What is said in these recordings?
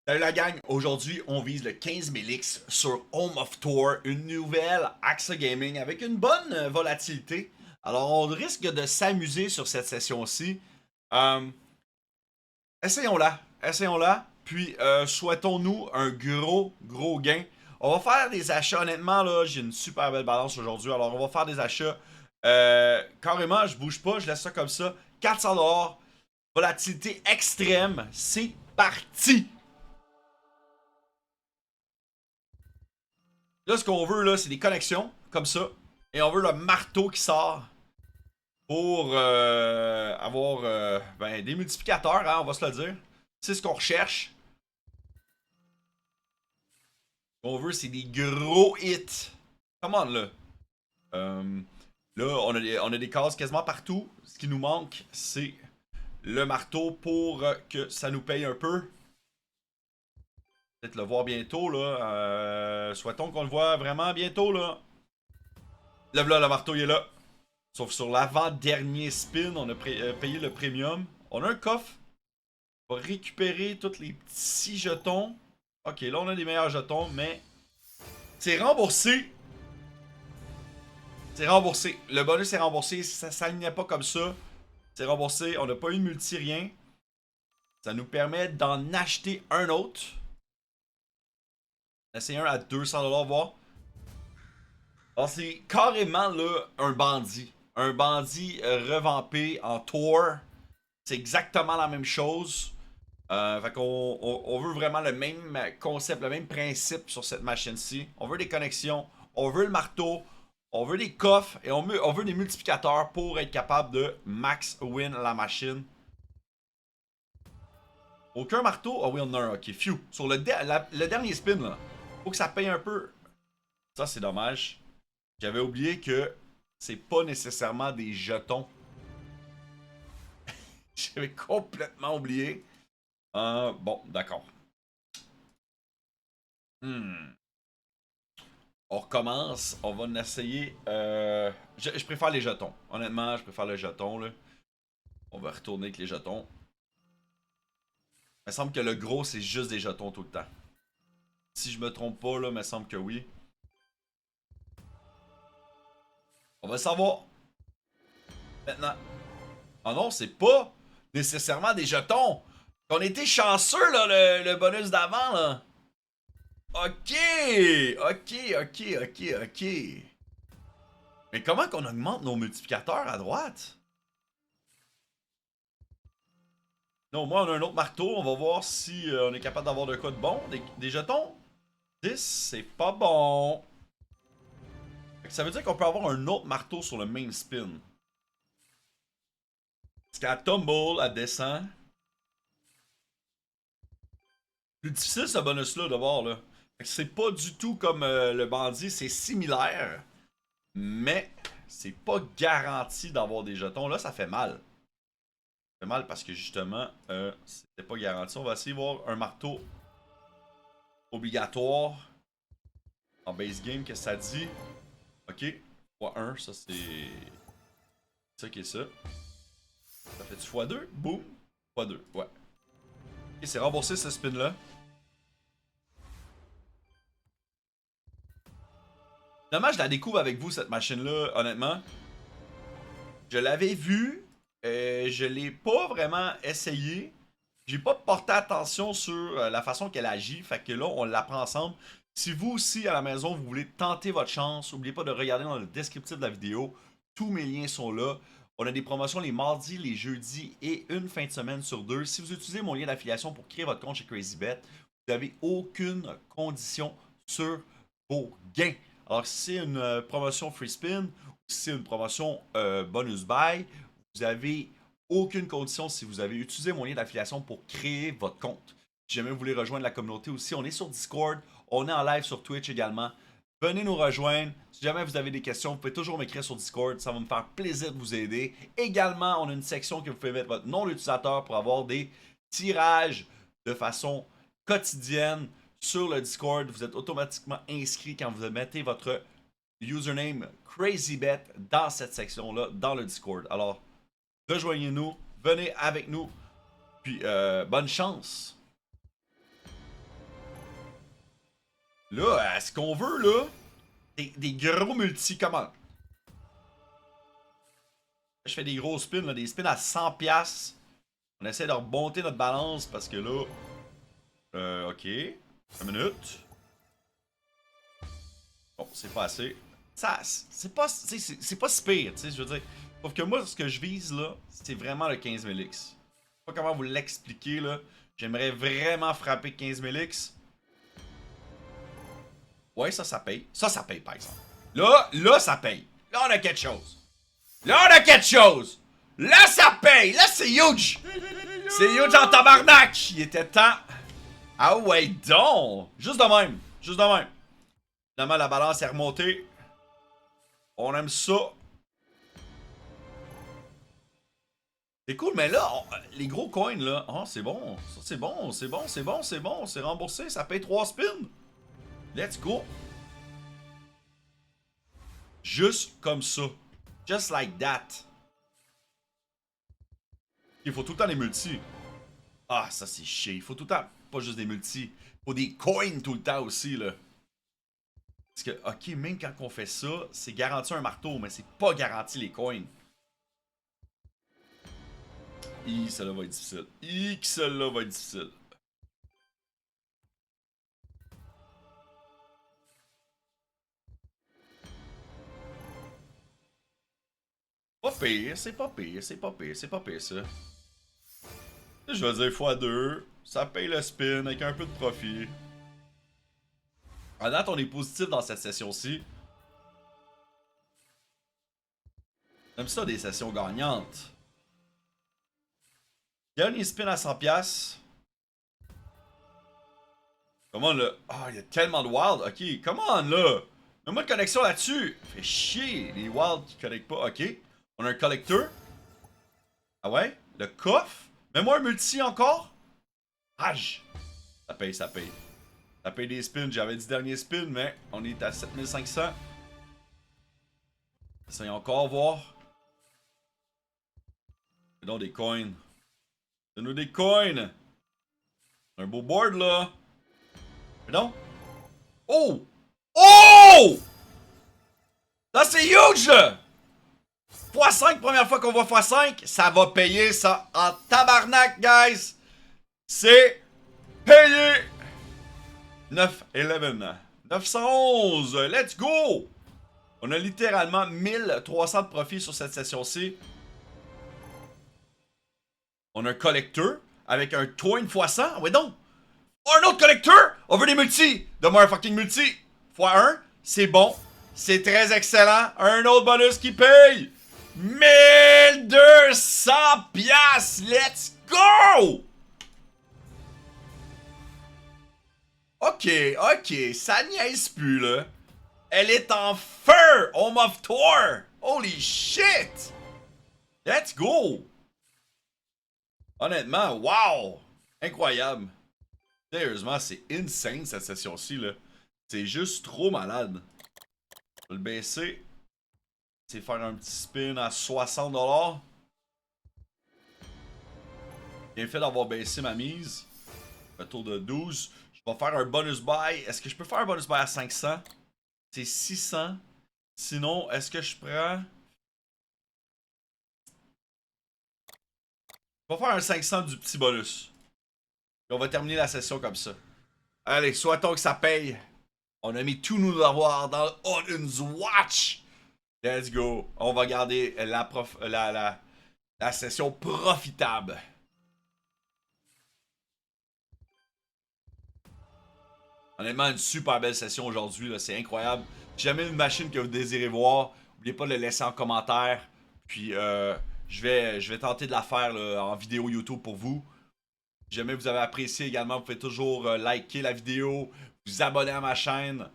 Salut la gang, aujourd'hui on vise le 15 000 X sur Home of Tour, une nouvelle AXA Gaming avec une bonne volatilité. Alors on risque de s'amuser sur cette session-ci. Euh, essayons-la, puis souhaitons-nous un gros gain. On va faire des achats, honnêtement là, j'ai une super belle balance aujourd'hui, alors on va faire des achats. Carrément, je bouge pas, je laisse ça comme ça. 400$, volatilité extrême, c'est parti! Là, ce qu'on veut, là, c'est des connexions, comme ça. Et on veut le marteau qui sort pour avoir ben, des multiplicateurs, hein, on va se le dire. C'est ce qu'on recherche. Ce qu'on veut, c'est des gros hits. Come on, là. Euh, là, on a des cases quasiment partout. Ce qui nous manque, c'est le marteau pour que ça nous paye un peu. Peut-être le voir bientôt, là. Souhaitons qu'on le voit vraiment bientôt, là. Là, le marteau, il est là. Sauf sur l'avant-dernier spin, on a payé le premium. On a un coffre. On va récupérer tous les petits jetons. Ok, là on a des meilleurs jetons, mais c'est remboursé. C'est remboursé. Le bonus est remboursé. Ça s'alignait pas comme ça. C'est remboursé. On n'a pas eu de multi rien. Ça nous permet d'en acheter un autre. Essayer un à 200$ voir. Alors c'est carrément là un bandit. Un bandit revampé en tour. C'est exactement la même chose. Fait qu'on on veut vraiment le même concept, le même principe sur cette machine-ci. On veut des connexions, on veut le marteau, on veut des coffres et on veut des multiplicateurs pour être capable de max win la machine. Aucun marteau? Ah oui, on en a un. Ok, phew. Sur le dernier spin, là, faut que ça paye un peu. Ça, c'est dommage. J'avais oublié que c'est pas nécessairement des jetons. J'avais complètement oublié. Bon, d'accord. Hmm. On recommence. On va en essayer. Je préfère les jetons. Honnêtement, je préfère les jetons. Là. On va retourner avec les jetons. Il me semble que le gros, c'est juste des jetons tout le temps. Si je me trompe pas, là, il me semble que oui. On va le savoir. Maintenant. Oh non, c'est pas nécessairement des jetons. On était chanceux, là, le bonus d'avant, là. Ok! Ok. Mais comment qu'on augmente nos multiplicateurs à droite? Non, moi, on a un autre marteau. On va voir si on est capable d'avoir de quoi de bon. Des jetons. 10, c'est pas bon. Ça veut dire qu'on peut avoir un autre marteau sur le main spin. Parce qu'elle tumble, elle descend. Plus difficile ce bonus-là d'abord, là. C'est pas du tout comme le bandit, c'est similaire. Mais c'est pas garanti d'avoir des jetons. Là, ça fait mal. Ça fait mal parce que justement, c'était pas garanti. On va essayer de voir un marteau obligatoire en base game. Qu'est-ce que ça dit? Ok. x1, ça c'est. Ça qui est ça. Ça fait du x2? Boum. x2, ouais. Ok, c'est remboursé ce spin-là. Finalement, je la découvre avec vous, cette machine-là, honnêtement. Je l'avais vue. Je l'ai pas vraiment essayé. J'ai pas porté attention sur la façon qu'elle agit. Fait que là, on l'apprend ensemble. Si vous aussi, à la maison, vous voulez tenter votre chance, n'oubliez pas de regarder dans le descriptif de la vidéo. Tous mes liens sont là. On a des promotions les mardis, les jeudis et une fin de semaine sur deux. Si vous utilisez mon lien d'affiliation pour créer votre compte chez CrazyBet, vous n'avez aucune condition sur vos gains. Alors, si c'est une promotion free spin ou si c'est une promotion bonus buy, vous avez aucune condition si vous avez utilisé mon lien d'affiliation pour créer votre compte. Si jamais vous voulez rejoindre la communauté aussi, on est sur Discord, on est en live sur Twitch également. Venez nous rejoindre. Si jamais vous avez des questions, vous pouvez toujours m'écrire sur Discord. Ça va me faire plaisir de vous aider. Également, on a une section que vous pouvez mettre votre nom d'utilisateur pour avoir des tirages de façon quotidienne sur le Discord. Vous êtes automatiquement inscrit quand vous mettez votre username CrazyBet dans cette section-là, dans le Discord. Alors, rejoignez-nous, venez avec nous, puis bonne chance. Là, ce qu'on veut, là, des gros multi, comment? Je fais des gros spins, là, des spins à 100$. On essaie de remonter notre balance parce que là... ok. 1 minute. Bon, c'est pas assez. Ça, c'est pas si pire, tu sais, je veux dire. Sauf que moi, ce que je vise, là, c'est vraiment le 15 000X. Je sais pas comment vous l'expliquer, là. J'aimerais vraiment frapper 15 000X. Ouais, ça paye. Ça paye, par exemple. Là, ça paye. Là, on a quelque chose. Là, on a quelque chose. Là, ça paye. Là, c'est huge. C'est huge en tabarnak. Il était temps. Ah ouais, donc. Juste de même. Juste de même. Finalement, la balance est remontée. On aime ça. C'est cool, mais là, les gros coins, là. Oh, c'est bon. Ça, c'est bon. C'est bon, c'est bon, c'est bon. C'est remboursé. Ça paye 3 spins. Let's go. Juste comme ça. Just like that. Il faut tout le temps des multis. Ah, ça c'est chier. Il faut tout le temps, pas juste des multis. Il faut des coins tout le temps aussi, là. Parce que, ok, même quand on fait ça, c'est garanti un marteau, mais c'est pas garanti les coins. Celle-là va être difficile. Celle-là va être difficile. Pas pire, c'est pas pire, c'est pas pire, c'est pas pire ça. Je vais dire x2, ça paye le spin avec un peu de profit. En date, on est positif dans cette session-ci. J'aime ça des sessions gagnantes. Dernier spin à 100$. Comment là? Ah, il y a tellement de wild. Ok, comment là? Mets-moi de connexion là-dessus. Fait chier, les wild qui connectent pas. Ok. On a un collecteur. Ah ouais? Le coffre. Mets-moi un multi encore. Rage. Ça paye, ça paye. Ça paye des spins. J'avais dit dernier spin, mais on est à 7500. Essayons encore voir. Donne des coins. Donne-nous des coins. Un beau board là. Mais non. Oh! Oh! Ça c'est huge là! x5, première fois qu'on voit x5, ça va payer ça en tabarnak, guys! C'est payé! 911. 911, let's go! On a littéralement 1300 de profit sur cette session-ci. On a un collecteur avec un twin x100. Ouais donc! Oh, un autre collecteur! On veut des multis! Donne-moi un fucking multi! x1, c'est bon. C'est très excellent. Un autre bonus qui paye! 1200 piastres! Let's go! Ok, ça niaise plus, là. Elle est en feu! Home of Thor! Holy shit! Let's go! Honnêtement, wow! Incroyable. Sérieusement, c'est insane cette session-ci, là. C'est juste trop malade. Je vais le baisser. C'est faire un petit spin à 60$. Bien fait d'avoir baissé ma mise. Retour de 12. Je vais faire un bonus buy. Est-ce que je peux faire un bonus buy à 500? C'est 600. Sinon, est-ce que je prends... Je vais faire un 500 du petit bonus. Et on va terminer la session comme ça. Allez, souhaitons que ça paye. On a mis tous nos devoirs dans le Odin's Watch. Let's go. On va garder la session profitable. Honnêtement, une super belle session aujourd'hui. C'est incroyable. Si jamais une machine que vous désirez voir, n'oubliez pas de le laisser en commentaire. Puis, je vais tenter de la faire là, en vidéo YouTube pour vous. Si jamais vous avez apprécié également, vous pouvez toujours liker la vidéo, vous abonner à ma chaîne.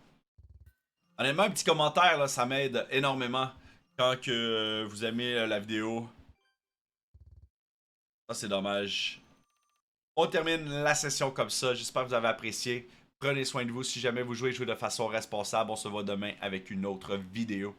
Honnêtement, un petit commentaire, là, ça m'aide énormément quand que, vous aimez la vidéo. Ça, c'est dommage. On termine la session comme ça. J'espère que vous avez apprécié. Prenez soin de vous. Si jamais vous jouez de façon responsable, on se voit demain avec une autre vidéo.